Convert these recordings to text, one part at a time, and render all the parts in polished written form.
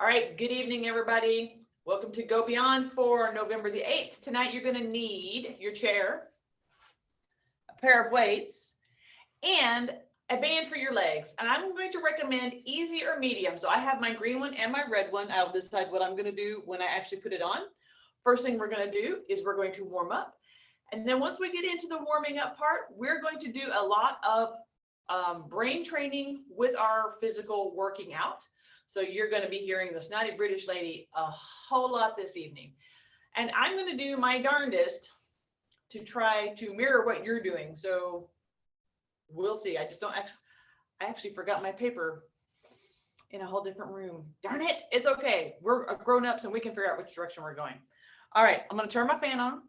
All right, good evening, everybody. Welcome to Go Beyond for November the 8th. Tonight, you're going to need your chair, a pair of weights, and a band for your legs. And I'm going to recommend easy or medium. So I have my green one and my red one. I'll decide what I'm going to do when I actually put it on. First thing we're going to do is we're going to warm up. And then once we get into the warming up part, we're going to do a lot of brain training with our physical working out. So you're going to be hearing the Snotty British Lady a whole lot this evening. And I'm going to do my darndest to try to mirror what you're doing. So we'll see. I actually forgot my paper in a whole different room. Darn it. It's okay. We're grown-ups and we can figure out which direction we're going. All right. I'm going to turn my fan on.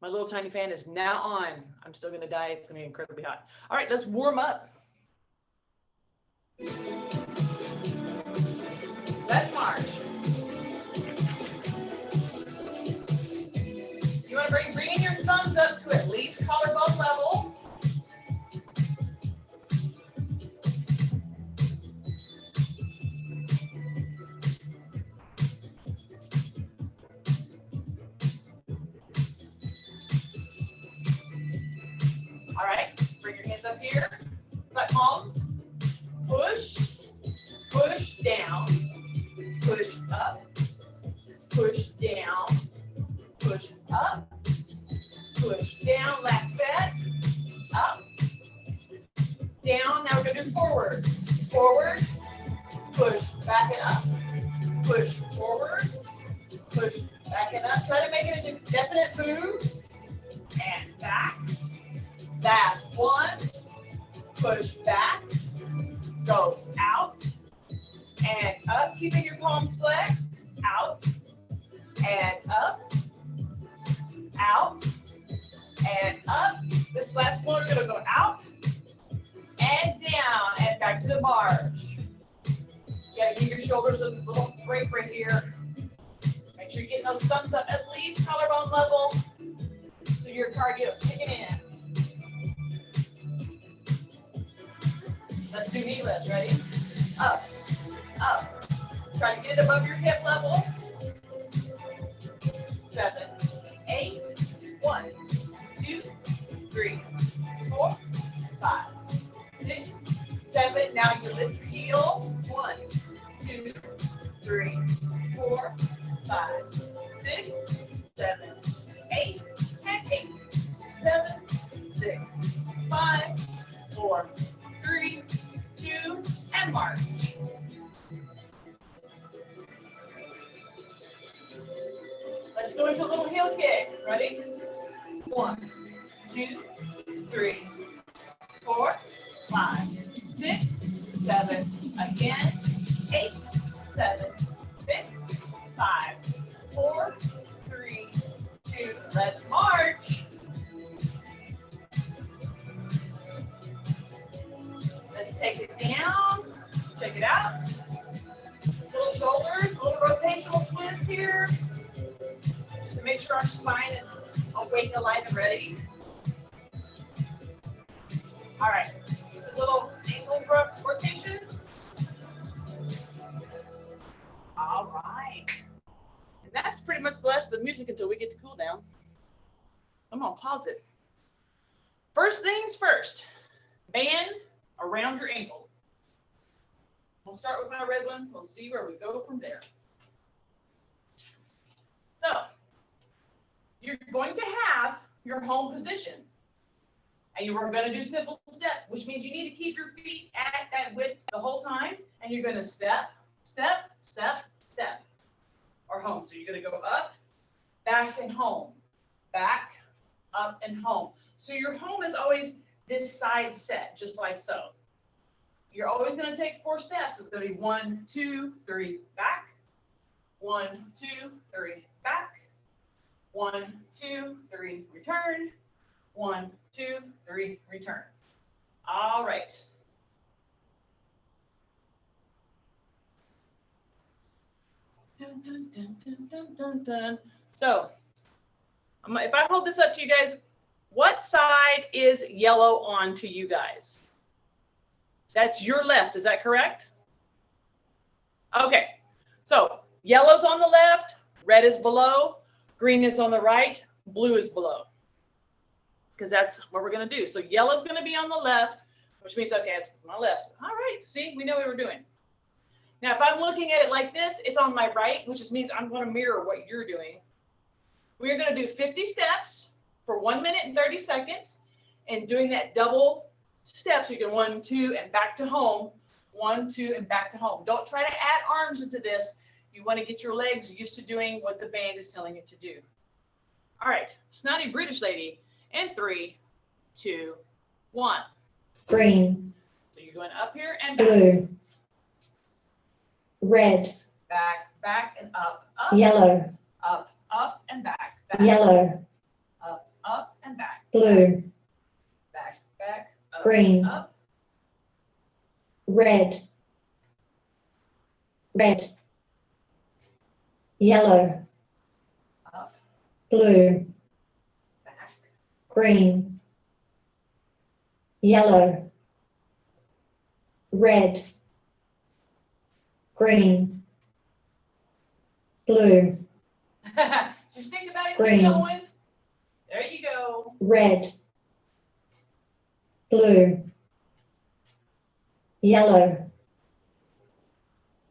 My little tiny fan is now on. I'm still going to die. It's going to be incredibly hot. All right. Let's warm up. Let's march. You want to bring your thumbs up to at least collarbone level. All right, bring your hands up here. Flat palms. Push, push down, push up, push down, push up, push down. Last set. Up, down. Now we're going to do forward. Forward, push, back it up, push forward, push, back it up. Try to make it a definite move. And back. Last one. Push back. Go out and up, keeping your palms flexed, out and up, out and up. This last one, we're gonna go out and down and back to the march. You gotta give your shoulders a little break right here. Make sure you're getting those thumbs up at least collarbone level so your cardio is kicking in. Let's do knee lifts, ready? Up, up. Try to get it above your hip level. 7, 8, 1, 2, 3, 4, 5, 6, 7. Now you lift your heel. 1, 2, 3, 4, 5, 6, 7, 8, and 8, 7, 6, 5, 4, 3, 2, and march. Let's go into a little heel kick. Ready? 1, 2, 3, 4, 5, 6, 7. Again. 8, 7, 6, 5, 4, 3, 2. Let's march. Let's take it down, check it out. Little shoulders, a little rotational twist here. Just to make sure our spine is awake, alive, and ready. All right, just a little ankle rotations. All right. And that's pretty much the rest of the music until we get to cool down. I'm gonna pause it. First things first, band around your ankle. We'll start with my red one. We'll see where we go from there. So you're going to have your home position. And you are going to do simple step, which means you need to keep your feet at that width the whole time. And you're going to step, step, step, step, or home. So you're going to go up, back, and home. Back, up, and home. So your home is always this side set, just like so. You're always going to take 4 steps. It's going to be 1, 2, 3, back. 1, 2, 3, back. 1, 2, 3, return. 1, 2, 3, return. All right. Dun, dun, dun, dun, dun, dun, dun. So, if I hold this up to you guys, what side is yellow on to you guys? That's your left, is that correct? Okay, so yellow's on the left, red is below, green is on the right, blue is below. Because that's what we're going to do. So yellow's going to be on the left, which means, okay, it's my left. All right, see, we know what we're doing. Now, if I'm looking at it like this, it's on my right, which just means I'm going to mirror what you're doing. We're going to do 50 steps for 1 minute and 30 seconds. And doing that double steps, you can 1, 2, and back to home. 1, 2, and back to home. Don't try to add arms into this. You want to get your legs used to doing what the band is telling you to do. All right, Snotty British Lady. In 3, 2, 1. Green. So you're going up here and back. Blue. Red. Back, and up. Yellow. Up, and back. Yellow. Up, and back. Blue. Back, up. Green. Up. Red. Yellow. Up. Blue. Back. Green. Yellow. Red. Green. Blue. Just think about it. Green. Keep going. There you go. Red. Blue. Yellow.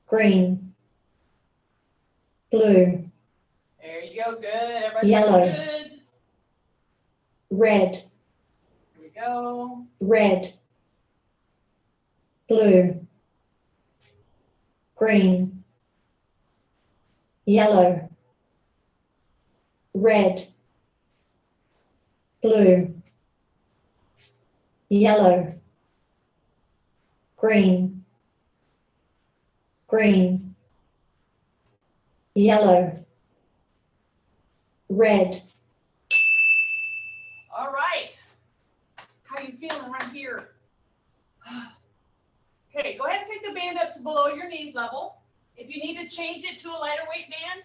Green. Blue. There you go. Good. Everybody Yellow. good. Red. Here we go. Red. Blue. Green. Yellow. Red. Blue. Yellow. Green. Green. Yellow. Red. All right. How you feeling right here? Okay, go ahead and take the band up to below your knees level. If you need to change it to a lighter weight band,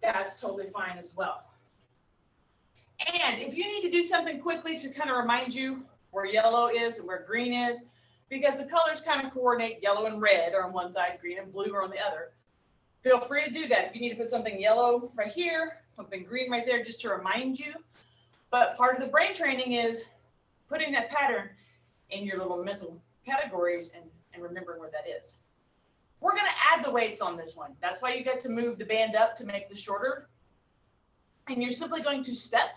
that's totally fine as well. And if you need to do something quickly to kind of remind you where yellow is and where green is, because the colors kind of coordinate, yellow and red are on one side, green and blue are on the other. Feel free to do that. If you need to put something yellow right here, something green right there, just to remind you. But part of the brain training is putting that pattern in your little mental categories and remembering where that is. We're going to add the weights on this one. That's why you get to move the band up to make this shorter. And you're simply going to step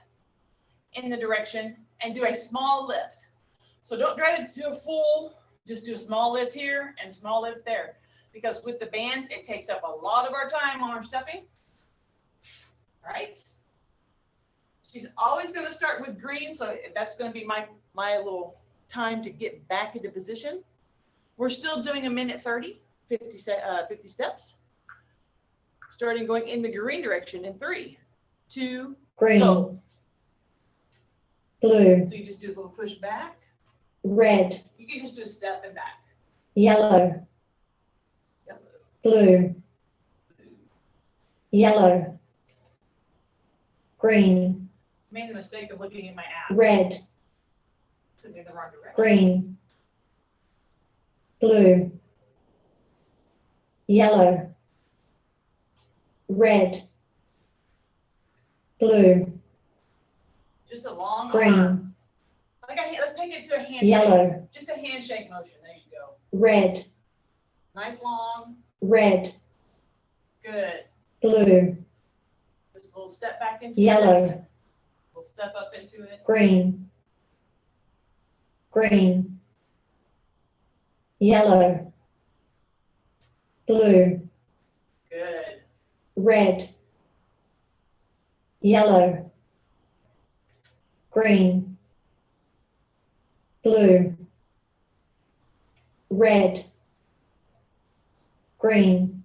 in the direction and do a small lift. So don't try to do a full, just do a small lift here and a small lift there. Because with the bands, it takes up a lot of our time on our stepping. All right? She's always going to start with green, so that's going to be my little time to get back into position. We're still doing 1 minute 30, 50 steps. Starting going in the green direction in 3, 2, Green. go. Blue. So you just do a little push back. Red. You can just do a step and back. Yellow. Yellow. Blue. Yellow. Green. Made the mistake of looking at my app. Red. Sitting in the wrong direction. Green. Blue. Yellow. Red. Blue. Just a long Green. arm. Let's take it to a handshake. Yellow. Just a handshake motion. There you go. Red. Nice long. Red. Good. Blue. Just a little step back into Yellow. it. We'll step up into it. Green. Green. Yellow. Blue. Good. Red. Yellow. Green. Blue. Red. Green.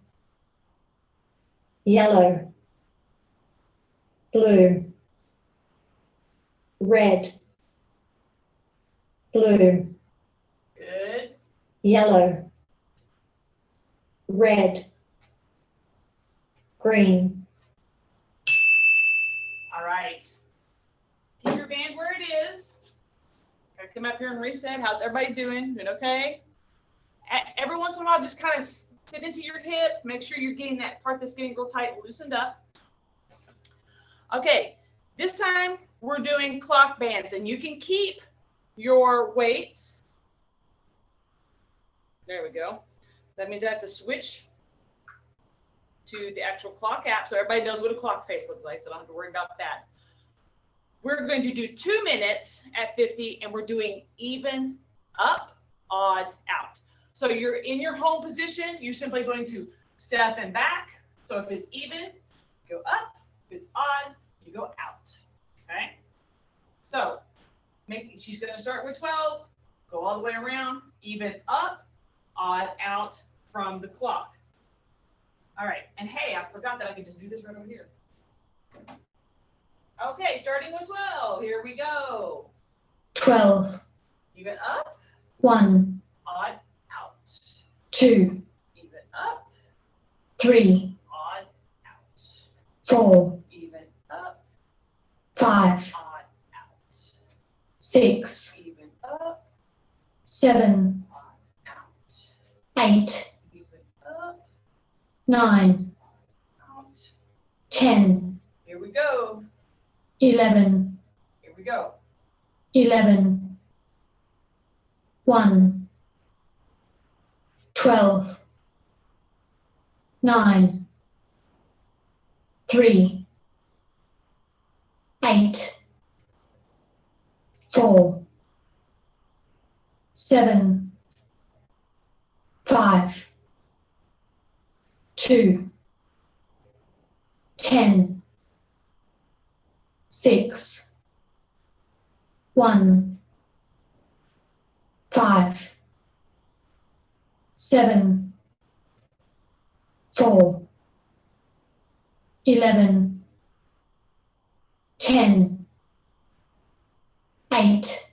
Yellow. Blue. Red. Blue. Good. Yellow. Red. Green. All right. Keep your band where it is. Gotta come up here and reset. How's everybody doing? Doing okay? Every once in a while, just kind of sit into your hip. Make sure you're getting that part that's getting real tight loosened up. Okay, this time we're doing clock bands, and you can keep your weights. There we go. That means I have to switch to the actual clock app so everybody knows what a clock face looks like, so I don't have to worry about that. We're going to do 2 minutes at 50, and we're doing even, up, odd, out. So you're in your home position, you're simply going to step and back. So if it's even, go up. If it's odd, you go out, okay? So she's gonna start with 12, go all the way around, even up, odd out from the clock. All right, and hey, I forgot that I could just do this right over here. Okay, starting with 12, here we go. 12. Even up. 1. Odd out. 2. Even up. 3. Odd out. 4. Even up. 5. Odd out. 6. Even up. 7. Odd out. 8. Even up. 9. Out. 10. Here we go. 11. Here we go. 11. 1. 12. 9. 3. 8. 4. 7. 5. 2. 10. 6. 1. 5. 7. 4. 11. 10. 8.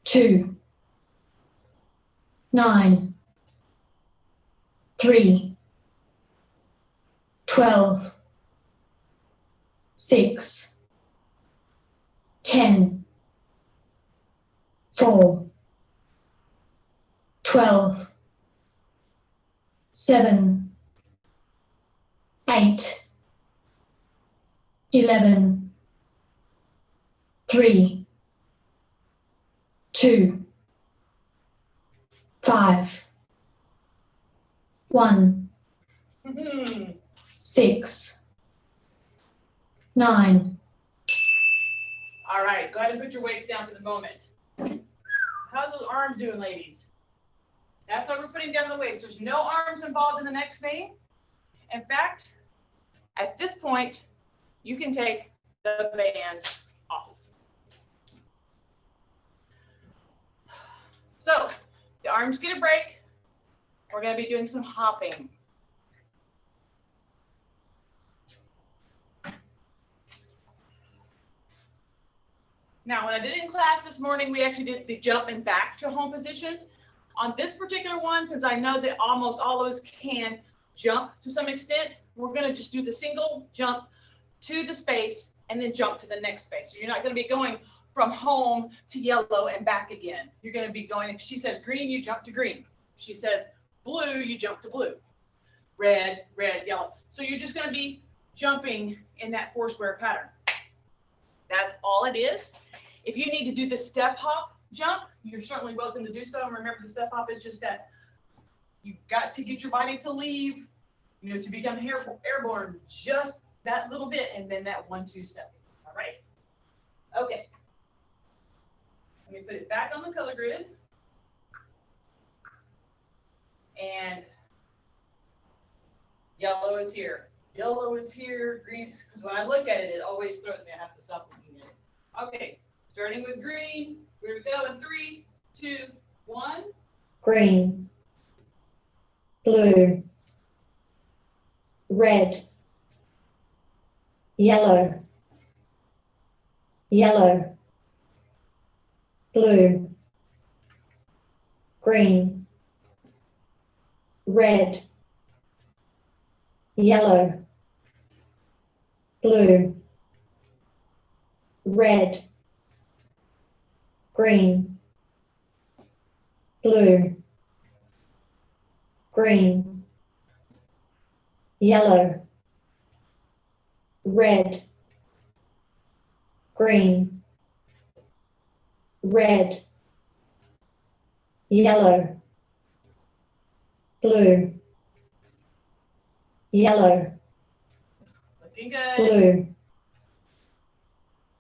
2. 9. 3. 12. 6. 10. 4. 12. 7. 8. 11. 3. 2. 5. 1. 6. 9. All right, go ahead and put your weights down for the moment. How's those arms doing, ladies? That's why we're putting down the weights. There's no arms involved in the next thing. In fact, at this point, you can take the band off. So the arms get a break. We're going to be doing some hopping. Now, when I did it in class this morning, we actually did the jump and back to home position. On this particular one, since I know that almost all of us can jump to some extent, we're going to just do the single jump to the space and then jump to the next space. So you're not going to be going from home to yellow and back again. You're going to be going, if she says green, you jump to green. If she says blue, you jump to blue. Red, red, yellow. So you're just going to be jumping in that 4-square pattern. That's all it is. If you need to do the step hop jump, you're certainly welcome to do so. And remember, the step hop is just that you've got to get your body to leave, to become airborne, just that little bit, and then that 1-2 step. All right? Okay. Let me put it back on the color grid. And yellow is here. Yellow is here, green, because when I look at it, it always throws me. I have to stop looking at it. Okay, starting with green. Here we go in 3, 2, 1. Green. Blue. Red. Yellow. Yellow. Blue. Green. Red. Yellow. Blue. Red. Green. Blue. green, yellow, red, green, red, yellow, blue, yellow, Looking good. blue,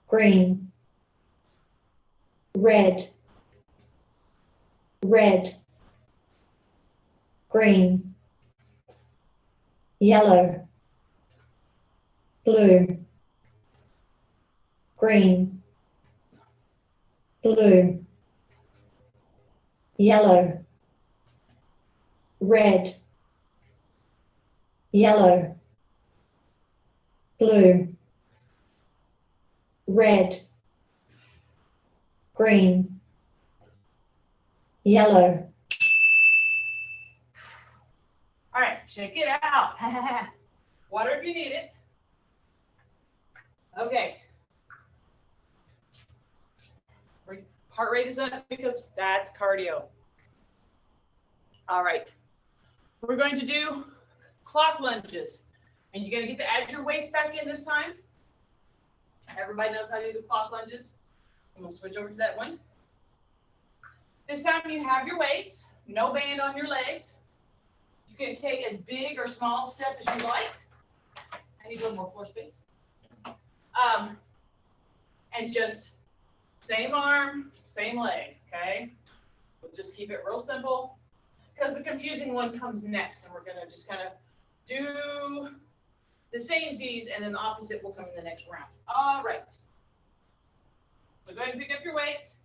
green, red, red, green, yellow, blue, green, blue, yellow, red, yellow, blue, red, green, yellow. All right, check it out. Water if you need it. Okay. Heart rate is up because that's cardio. All right. We're going to do clock lunges. And you're going to get to add your weights back in this time. Everybody knows how to do the clock lunges. I'm going to switch over to that one. This time you have your weights, no band on your legs. You can take as big or small step as you like. I need a little more floor space. And just same arm, same leg, okay? We'll just keep it real simple because the confusing one comes next, and we're going to just kind of do the same Z's, and then the opposite will come in the next round. All right. So go ahead and pick up your weights.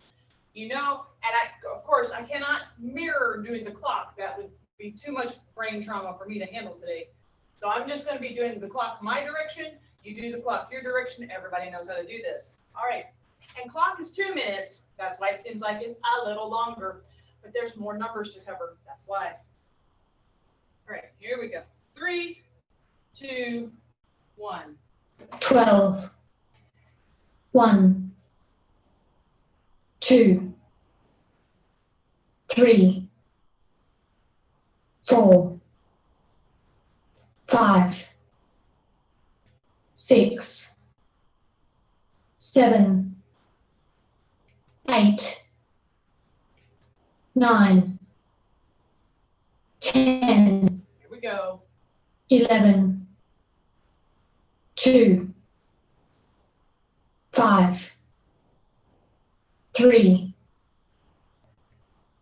You know, and of course, I cannot mirror doing the clock. That would be too much brain trauma for me to handle today. So I'm just going to be doing the clock my direction. You do the clock your direction. Everybody knows how to do this. All right. And clock is 2 minutes. That's why it seems like it's a little longer. But there's more numbers to cover. That's why. All right. Here we go. 3, 2, 1. 12, 1, 2, 3, 4, 5, 6, 7, 8, 9, 10, Here we go. 11, 2, 5, 3,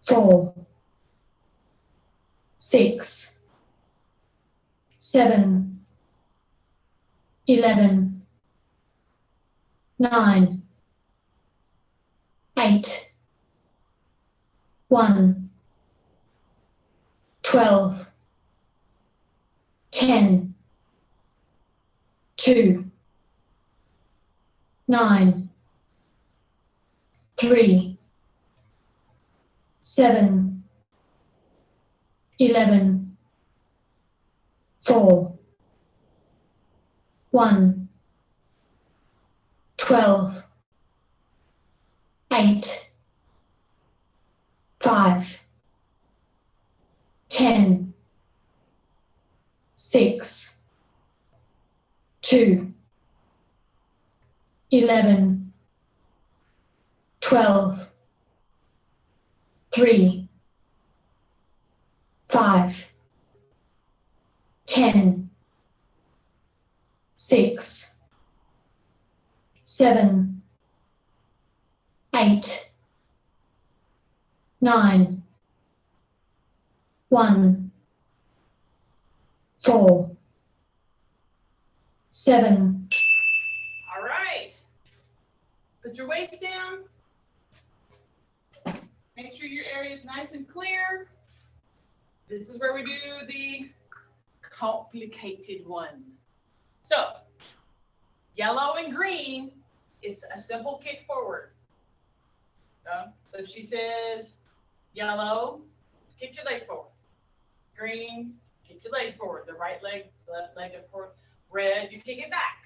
4, 6, 7, 11, 9, 8, 1, 12, 10, 2, 9, 3, 7, 11, 4, 1, 12, 8, 5, 10, 6, 2, 11, 12, 3, 5, 10, 6, 7, 8, 9, 1, 4, 7. All right. Put your weights down. Make sure your area is nice and clear. This is where we do the complicated one. So, yellow and green is a simple kick forward. So she says, yellow, kick your leg forward. Green, kick your leg forward. The right leg, left leg forward. Red, you kick it back.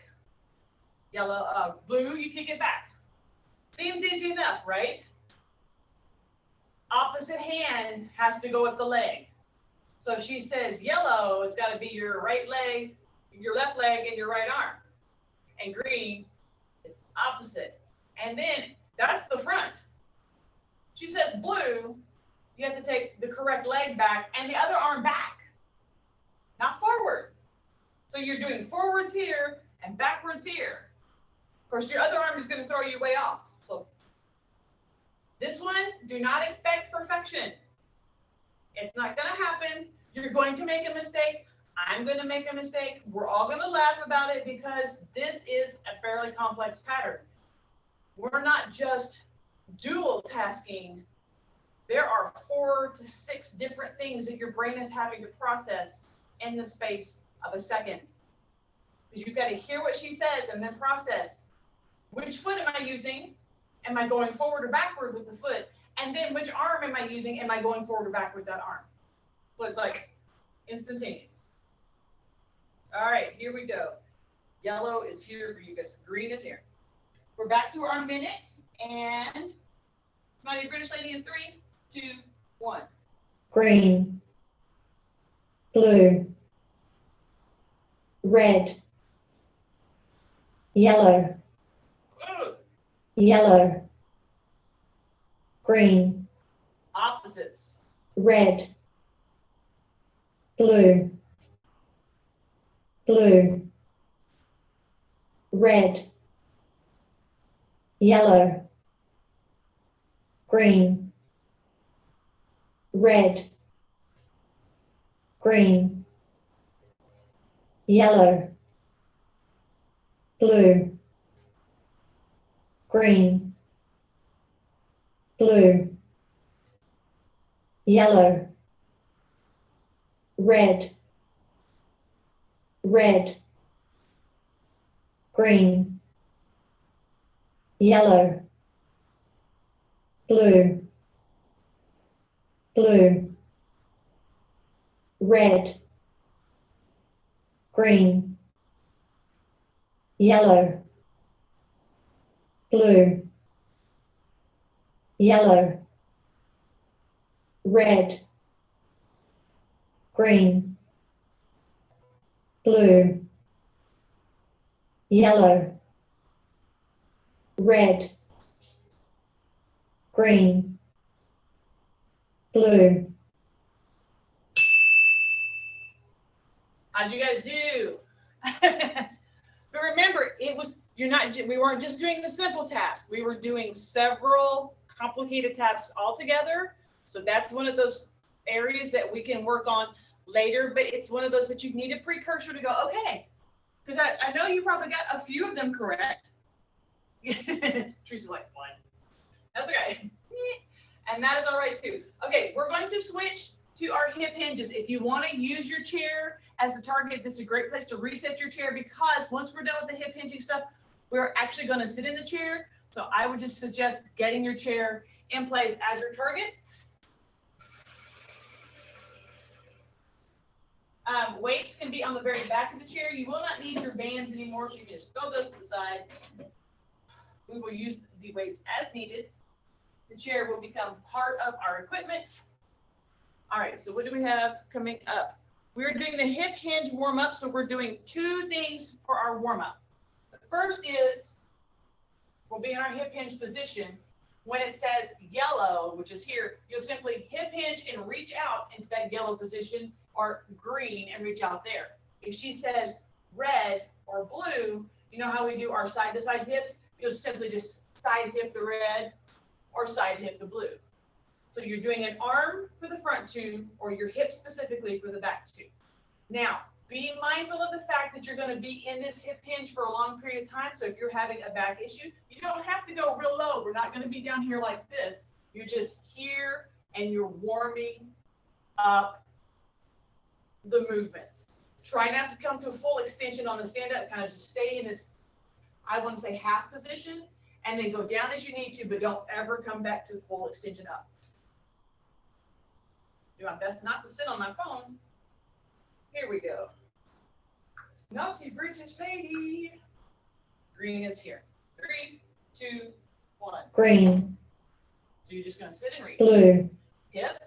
Yellow, blue, you kick it back. Seems easy enough, right? Opposite hand has to go with the leg. So if she says yellow, it's got to be your right leg, your left leg, and your right arm. And green is opposite. And then that's the front. She says blue, you have to take the correct leg back and the other arm back, not forward. So you're doing forwards here and backwards here. Of course, your other arm is going to throw you way off. So this one, do not expect perfection. It's not going to happen. You're going to make a mistake. I'm going to make a mistake. We're all going to laugh about it because this is a fairly complex pattern. We're not just dual tasking. There are 4 to 6 different things that your brain is having to process in the space of a second. Because you've got to hear what she says and then process. Which foot am I using? Am I going forward or backward with the foot? And then which arm am I using? Am I going forward or backward with that arm? So it's like instantaneous. All right, here we go. Yellow is here for you guys. Green is here. We're back to our minute and Snotty British Lady in 3, 2, 1. Green, blue, red, yellow, yellow, green, opposites, red, blue, blue, red, yellow, green, red, green, yellow, blue, green, blue, yellow, red, red, green, yellow, blue, blue, red, green, yellow, blue, yellow, red, green, blue, yellow, red, green, blue. How'd you guys do? But remember, we weren't just doing the simple task. We were doing several complicated tasks all together. So that's one of those areas that we can work on later, but it's one of those that you need a precursor to go, okay, because I know you probably got a few of them correct. Teresa's like, one. That's okay. And that is all right too. Okay, we're going to switch to our hip hinges. If you want to use your chair as a target, this is a great place to reset your chair because once we're done with the hip hinging stuff, we're actually going to sit in the chair. So I would just suggest getting your chair in place as your target. Weights can be on the very back of the chair. You will not need your bands anymore, so you can just throw those to the side. We will use the weights as needed. The chair will become part of our equipment. All right, so what do we have coming up? We're doing the hip hinge warm-up, so we're doing 2 things for our warm-up. The first is we'll be in our hip hinge position. When it says yellow, which is here, you'll simply hip hinge and reach out into that yellow position, or green and reach out there. If she says red or blue, you know how we do our side-to-side hips? You'll simply just side hip the red or side hip the blue. So you're doing an arm for the front 2 or your hip specifically for the back 2. Now, be mindful of the fact that you're going to be in this hip hinge for a long period of time. So if you're having a back issue, you don't have to go real low. We're not going to be down here like this. You're just here and you're warming up the movements. Try not to come to a full extension on the stand up, kind of just stay in this, I want to say half position, and then go down as you need to, but don't ever come back to full extension up. Do my best not to sit on my phone. Here we go. Snotty British Lady. Green is here. 3, 2, 1. Green, So you're just going to sit and reach. blue, Hip,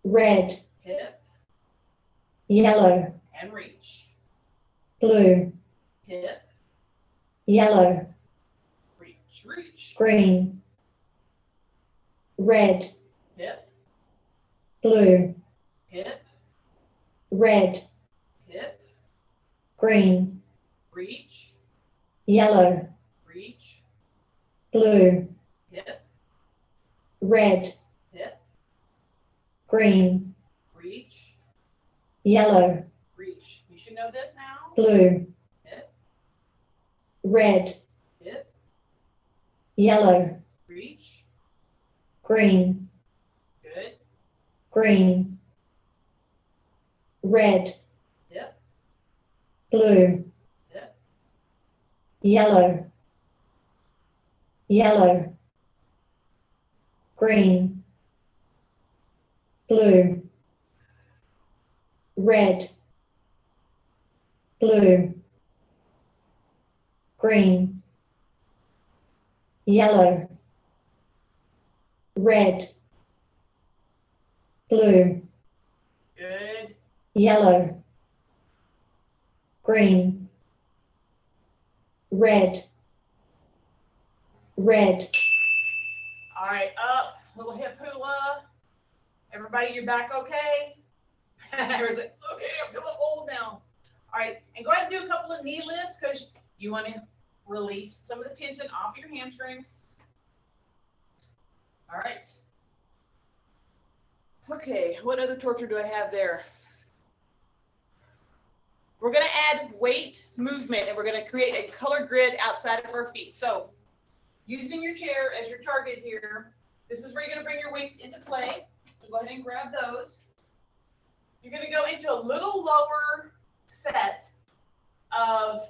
red, hip, yellow, and reach. blue, Hip, yellow, reach, reach. green, red, Hip, blue, hip, red, hip, green, reach, yellow, reach, blue, hip, red, hip, green, reach, yellow, reach. You should know this now. blue, Hip, red, hip, yellow, reach. green, Good. green, red, Hip, blue, hip, yellow, yellow, green, blue, red, blue, green, yellow, red, blue, good. yellow, green, red, red, All right, up, little hip hula. Everybody, your back okay? Everyone's like, okay, I'm feeling old now. All right, and go ahead and do a couple of knee lifts because you want to release some of the tension off your hamstrings. All right. Okay, what other torture do I have there? We're going to add weight movement, and we're going to create a color grid outside of our feet. So using your chair as your target here, this is where you're going to bring your weights into play. So go ahead and grab those. You're going to go into a little lower set of,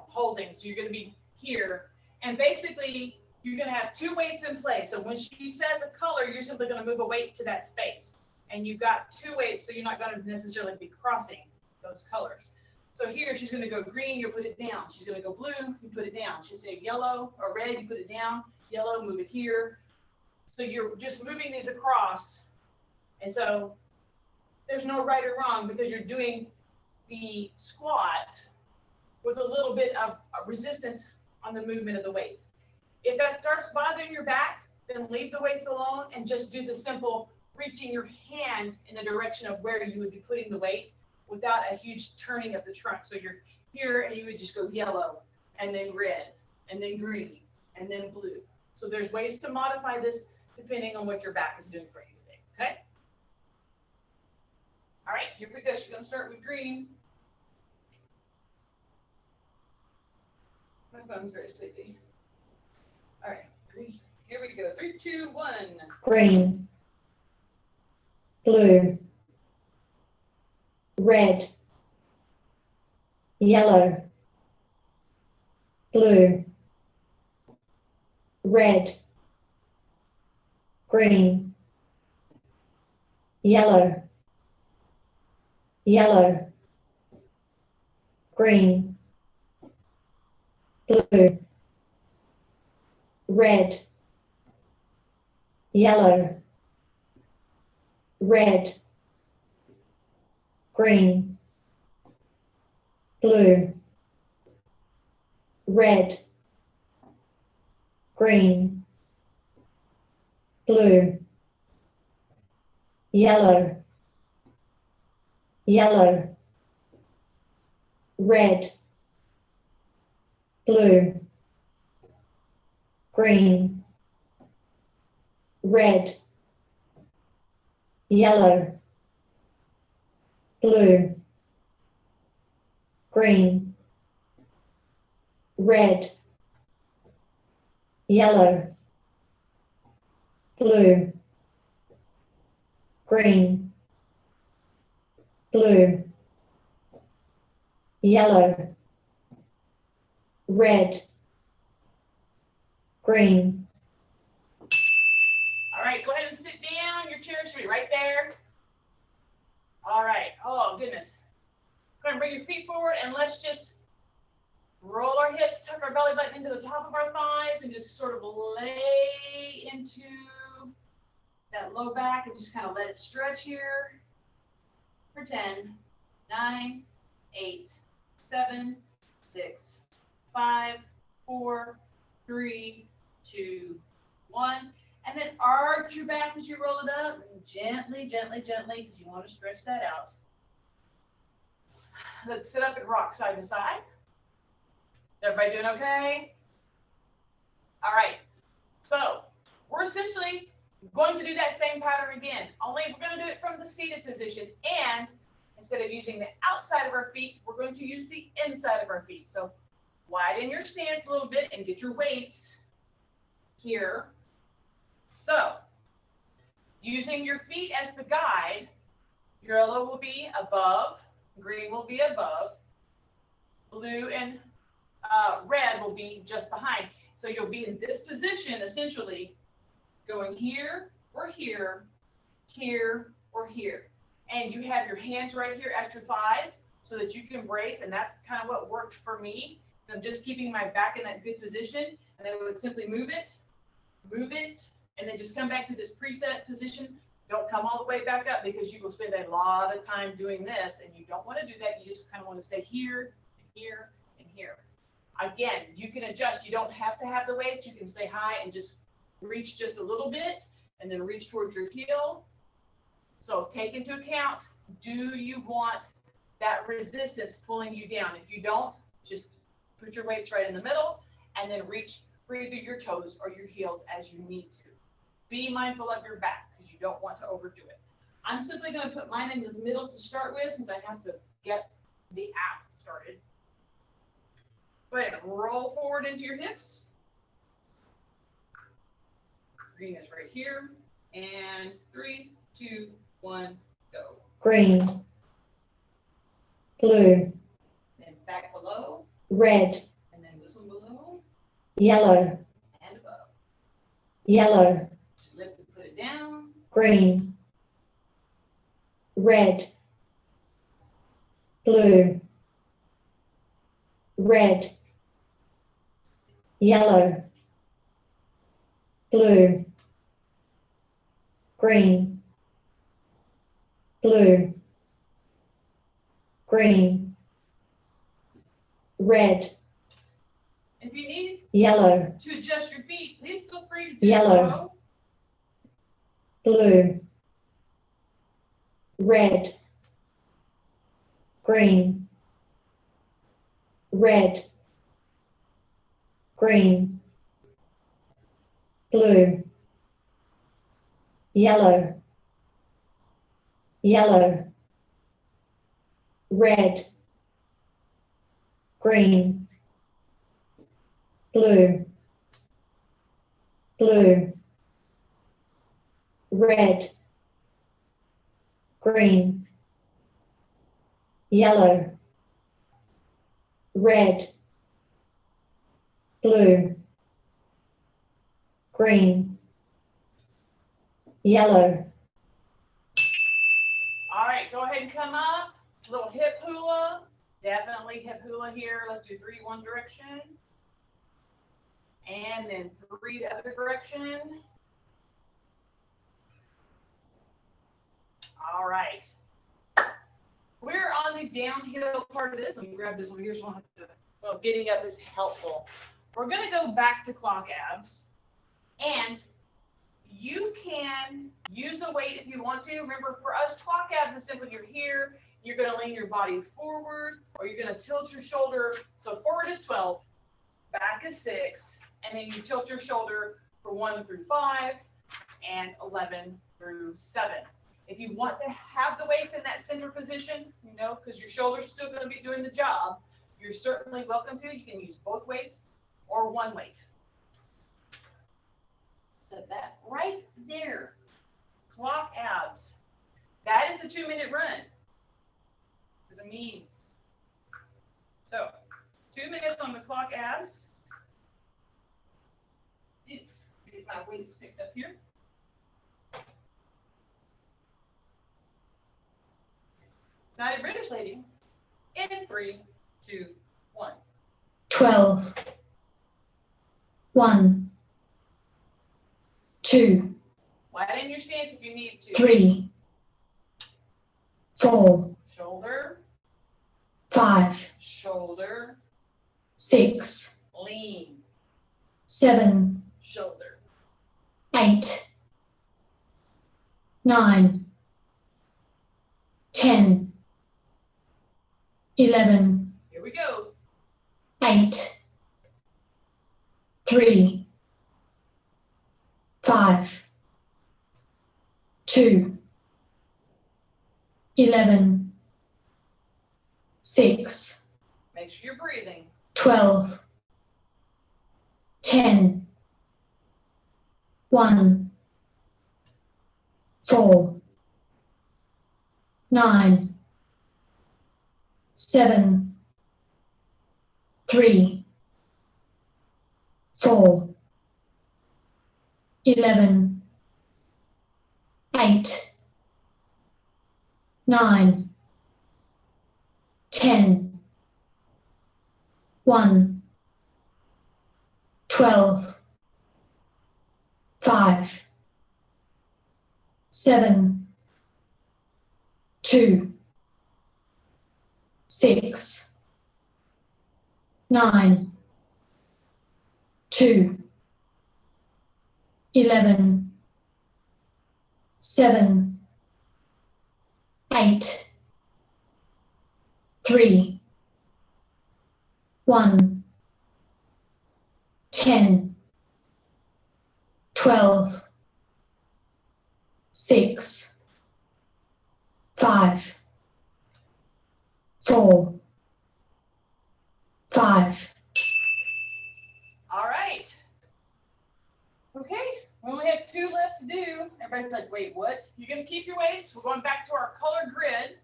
holding. So you're going to be here. And basically, you're going to have two weights in place. So when she says a color, you're simply going to move a weight to that space. And you've got two weights, so you're not going to necessarily be crossing those colors. So here, she's going to go green, you put it down. She's going to go blue, you put it down. She'll say yellow or red, you put it down. Yellow, move it here. So you're just moving these across. And so there's no right or wrong because you're doing the squat with a little bit of resistance on the movement of the weights. If that starts bothering your back, then leave the weights alone and just do the simple reaching your hand in the direction of where you would be putting the weight without a huge turning of the trunk. So you're here and you would just go yellow and then red and then green and then blue. So there's ways to modify this depending on what your back is doing for you today, okay? All right, here we go. She's gonna start with green. My phone's very sleepy. All right, green. Here we go. 3, 2, 1. green, blue, red, yellow, blue, red, green, yellow, yellow, green, blue, red, yellow, red, green, blue, red, green, blue, yellow, yellow, red, blue, green, red, yellow, blue, green, red, yellow, blue, green, blue, yellow, red, green. All right, go ahead and sit down. Your chair should be right there. All right. Oh, goodness. Go ahead and bring your feet forward and let's just roll our hips, tuck our belly button into the top of our thighs and just sort of lay into that low back and just kind of let it stretch here. for 10, 9, 8, 7, 6, 5, 4, 3, 2, 1. And then arch your back as you roll it up. And gently, gently, gently, because you want to stretch that out. Let's sit up and rock side to side. Everybody doing okay? All right. So we're essentially going to do that same pattern again, only we're going to do it from the seated position. And instead of using the outside of our feet, we're going to use the inside of our feet. So widen your stance a little bit and get your weights here. So using your feet as the guide, your yellow will be above, green will be above, blue and red will be just behind. So you'll be in this position essentially going here or here, here or here. And you have your hands right here at your thighs so that you can brace, and that's kind of what worked for me. I'm just keeping my back in that good position, and I would simply move it, and then just come back to this preset position. Don't come all the way back up because you will spend a lot of time doing this, and you don't want to do that. You just kind of want to stay here, and here, and here. Again, you can adjust. You don't have to have the weights. You can stay high and just reach just a little bit, and then reach towards your heel. So take into account, do you want that resistance pulling you down? If you don't, just put your weights right in the middle and then reach for either your toes or your heels as you need to. Be mindful of your back because you don't want to overdo it. I'm simply going to put mine in the middle to start with since I have to get the app started. Go ahead and roll forward into your hips. Green is right here. And 3, 2, 1, go. Green. Blue. Then back below. Red. And then this one below. Yellow. And above. Yellow. Just lift and put it down. Green. Red. Blue. Red. Yellow. Blue. Green. Blue. Green. Red. If you need Yellow. to adjust your feet, please feel free to do Yellow. so. Blue. Red. Green. Red. Green. Blue. Yellow. Yellow. Red. Green. Blue. Blue. Red. Green. Yellow. Red. Blue. Green. Yellow. All right, go ahead and come up. A little hip hula. Definitely hip hula here. Let's do 3 one direction. And then 3 the other direction. All right. We're on the downhill part of this. Let me grab this one here so I don't have to, well, getting up is helpful. We're going to go back to clock abs. And you can use a weight if you want to. Remember, for us, clock abs is simply you're here, you're going to lean your body forward, or you're going to tilt your shoulder. So forward is 12, back is 6, and then you tilt your shoulder for 1 through 5 and 11 through 7. If you want to have the weights in that center position, you know, because your shoulder's still going to be doing the job, you're certainly welcome to. You can use both weights or one weight. Set that right there. Clock abs. That is a 2-minute run. Is a mean. So 2 minutes on the clock abs. Get my weights picked up here. Snotty British Lady. In 3, 2, 1. 12. 1. 2. Widen your stance if you need to. 3. 4, shoulder, 5, shoulder, 6, lean, 7, shoulder. 8, 9, 10, 11, Here we go. 8, 3, 5, 2, 11, 6, Make sure you're breathing. 12, 10, 1, 4, 9, 7, 3, 4, 11, 8, 9, 10, 1, 12, 5, 7, 2, 6, 9, 2, 11, 7, 8, 3, 1, 10, 12, 6, 5, 4, 5. All right. Okay, we only have 2 left to do. Everybody's like, wait, what? You're going to keep your weights. We're going back to our color grid.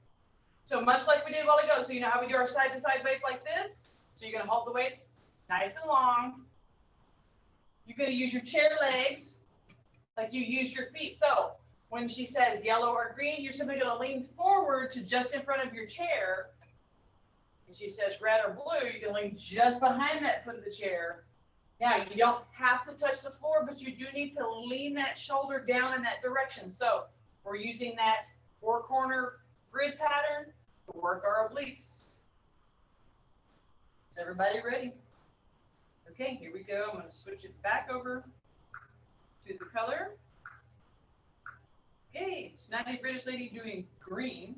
So much like we did a while ago. So you know how we do our side-to-side weights like this? So you're going to hold the weights nice and long. You're going to use your chair legs like you used your feet. So when she says yellow or green, you're simply going to lean forward to just in front of your chair. And she says red or blue, you can lean just behind that foot of the chair. Now, you don't have to touch the floor, but you do need to lean that shoulder down in that direction. So we're using that 4-corner grid pattern to work our obliques. Is everybody ready? Okay, here we go. I'm going to switch it back over to the color. Okay, Snotty British Lady doing green.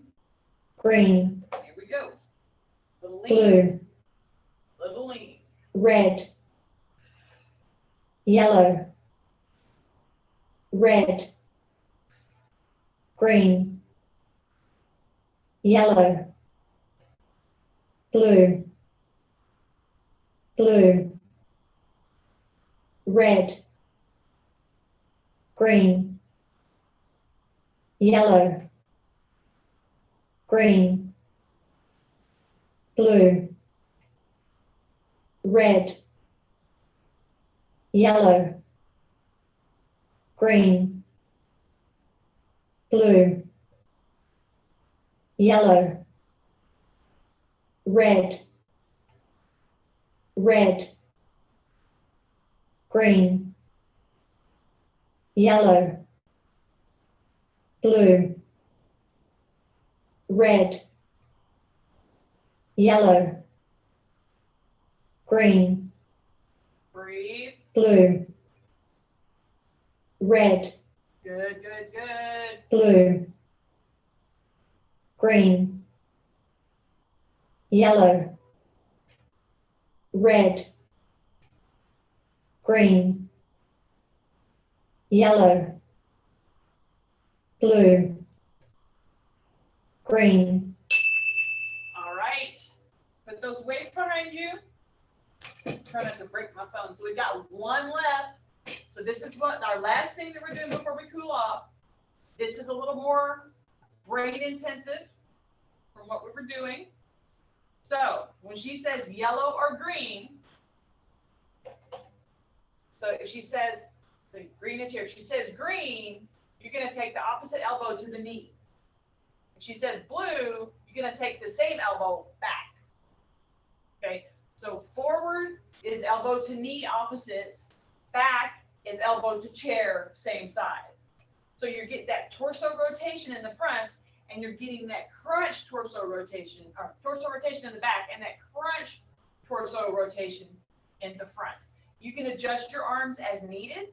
Green, Here we go. Little lean, blue, little lean. red, yellow, red, green, yellow, blue, blue, red, green, yellow, green, blue, red, yellow, green, blue, yellow, red, red, green, yellow, blue, red, yellow, green, Breathe. blue, red, Good, good, good. blue, green, yellow, red, green, yellow, blue, green. All right. Put those weights behind you. Try not to break my phone. So we've got 1 left. So this is what our last thing that we're doing before we cool off. This is a little more brain intensive from what we were doing. So when she says yellow or green, so if she says, the green is here. If she says green, you're going to take the opposite elbow to the knee. If she says blue, you're going to take the same elbow back. Okay, so forward is elbow to knee opposites. Back is elbow to chair, same side. So you get that torso rotation in the front, and you're getting that crunch torso rotation, or torso rotation in the back, and that crunch torso rotation in the front. You can adjust your arms as needed,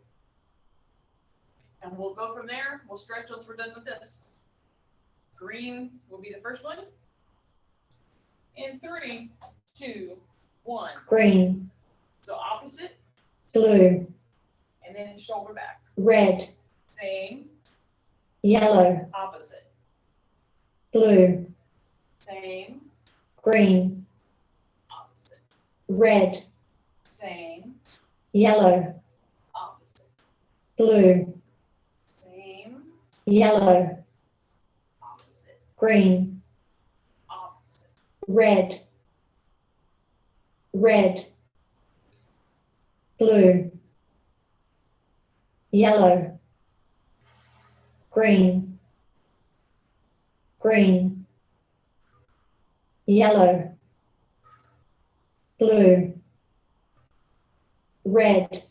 and we'll go from there. We'll stretch once we're done with this. Green will be the first one. In 3, 2, 1. Green. So opposite. Blue. And then shoulder back. Red. Same. Yellow. Opposite. Blue. Same. Green. Opposite. Red. Same. Yellow. Opposite. Blue. Same. Yellow. Opposite. Green. Opposite. Red. Red. Blue. Yellow. Green. Green. Yellow. Blue. Red.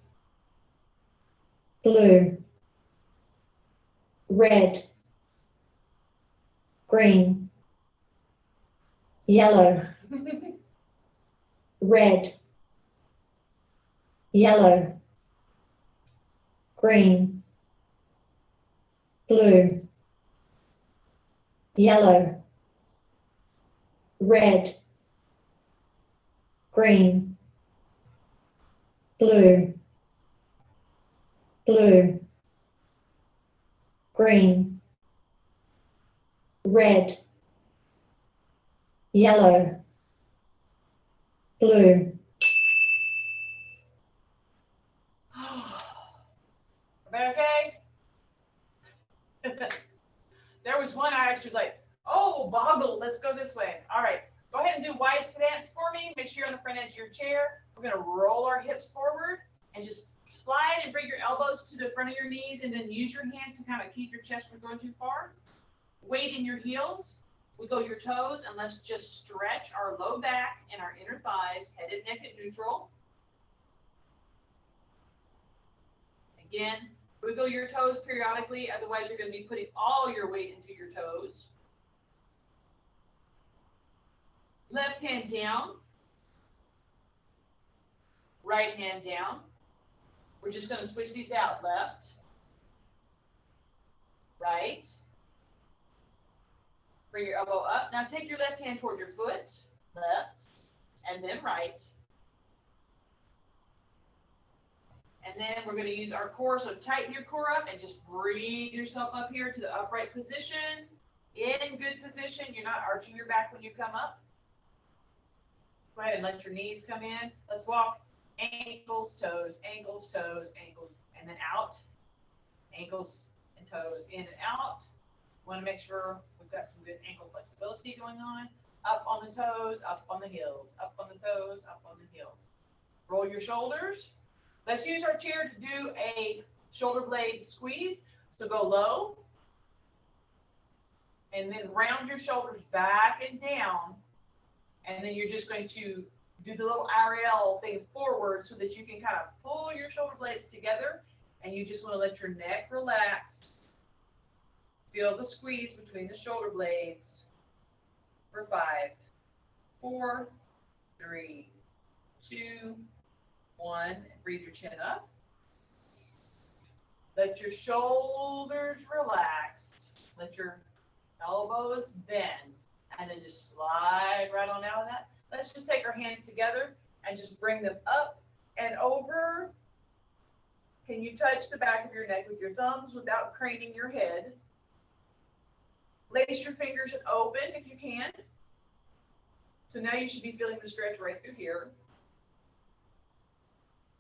Blue. Red. Green. Yellow. Red. Yellow. Green. Blue. Yellow. Red. Green. Blue. Blue. Green. Red. Yellow. Blue. Everybody okay? There was one I actually was like, oh, boggle, let's go this way. All right, go ahead and do wide stance for me. Make sure you're on the front edge of your chair. We're gonna roll our hips forward and just slide and bring your elbows to the front of your knees, and then use your hands to kind of keep your chest from going too far. Weight in your heels. Wiggle your toes, and let's just stretch our low back and our inner thighs, head and neck at neutral. Again, wiggle your toes periodically, otherwise you're going to be putting all your weight into your toes. Left hand down. Right hand down. We're just going to switch these out. Left. Right. Bring your elbow up. Now take your left hand toward your foot. Left. And then right. And then we're going to use our core. So tighten your core up and just breathe yourself up here to the upright position. In good position. You're not arching your back when you come up. Go ahead and let your knees come in. Let's walk ankles, toes, ankles, toes, ankles, and then out. Ankles and toes in and out. Want to make sure we've got some good ankle flexibility going on. Up on the toes, up on the heels, up on the toes, up on the heels. Roll your shoulders. Let's use our chair to do a shoulder blade squeeze. So go low. And then round your shoulders back and down. And then you're just going to do the little RL thing forward so that you can kind of pull your shoulder blades together. And you just want to let your neck relax. Feel the squeeze between the shoulder blades for 5, 4, 3, 2, 1. Breathe your chin up. Let your shoulders relax. Let your elbows bend. And then just slide right on out of that. Let's just take our hands together and just bring them up and over. Can you touch the back of your neck with your thumbs without craning your head? Lace your fingers open if you can. So now you should be feeling the stretch right through here.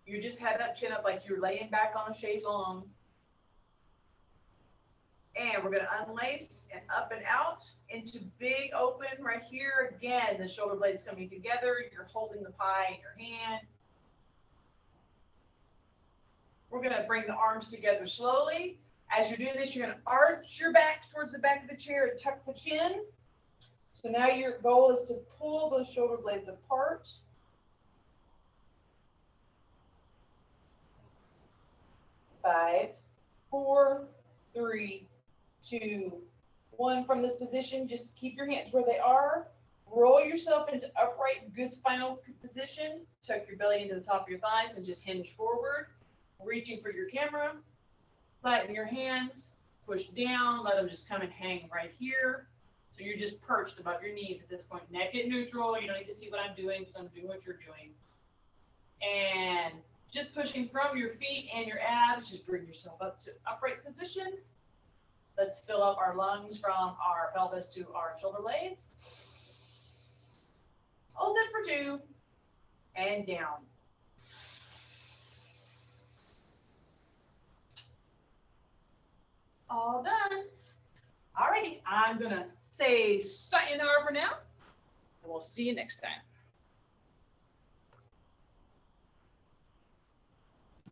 You just head up, chin up like you're laying back on a chaise longue. And we're going to unlace and up and out into big open right here. Again, the shoulder blades coming together. You're holding the pie in your hand. We're going to bring the arms together slowly. As you're doing this, you're going to arch your back towards the back of the chair and tuck the chin. So now your goal is to pull those shoulder blades apart. Five, 4, 3, 2, One from this position, just keep your hands where they are. Roll yourself into upright, good spinal position. Tuck your belly into the top of your thighs and just hinge forward. Reaching for your camera. Flatten your hands. Push down. Let them just come and hang right here. So you're just perched above your knees at this point. Neck at neutral. You don't need to see what I'm doing because I'm doing what you're doing. And just pushing from your feet and your abs. Just bring yourself up to upright position. Let's fill up our lungs from our pelvis to our shoulder blades. Hold it for 2 and down. All done. All righty, I'm gonna say sayonara for now, and we'll see you next time.